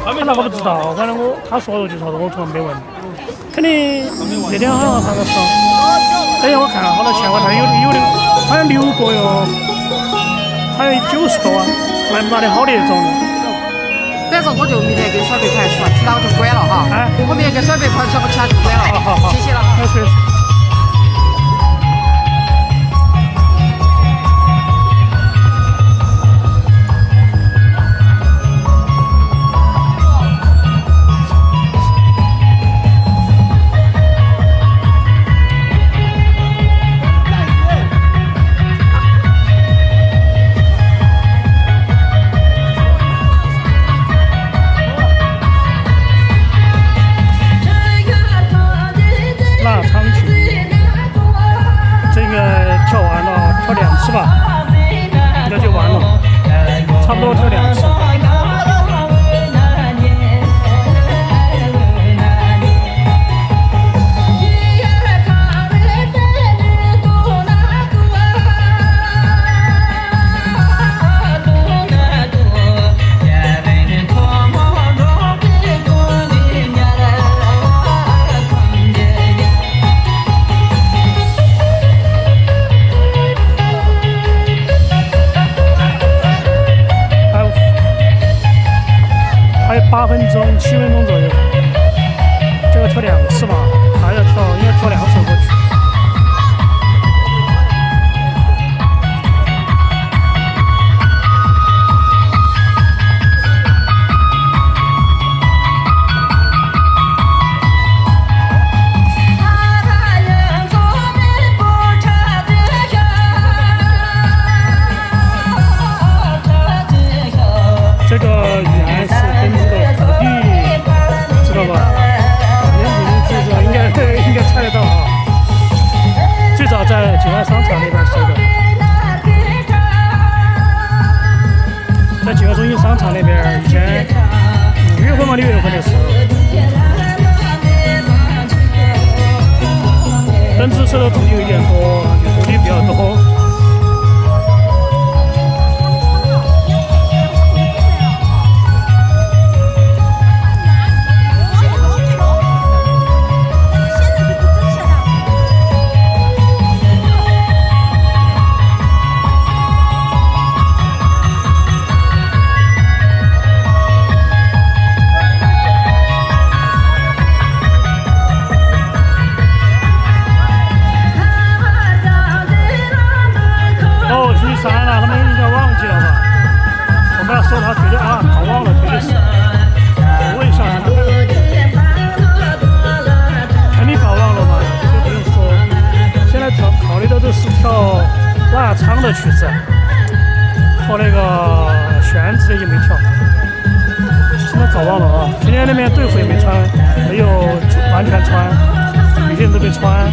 那个不知道，反正他说了就啥子，我从来没问。肯定那天好像上个10，等下我看好多钱，我看有的好像6个哟，好像90多啊，拿不拿的好的那种。反正我就明天跟小贝块说，其他我就管了哈。哎，我明天跟小贝块说，我其他就管了。好，谢谢了哈。差不多跳2次。8分钟、7分钟左右，这个跳2次吧，还要跳，应该跳2首歌曲。这个原是跟这个土地，知道吧？连名字这应该猜得到啊。最早在景安商场那边修的，在景安中心商场那边，以前5月份嘛、6月份的时候，登自车的土地有点多，土地比较多。说他绝对啊，搞忘了，绝对是。我问一下他，肯定搞忘了嘛，就不用说。现在考虑的都是跳腊肠的曲子，和那个弦子的也没跳。现在搞忘了啊！今天那边队服也没穿，没有完全穿，有些人都没穿。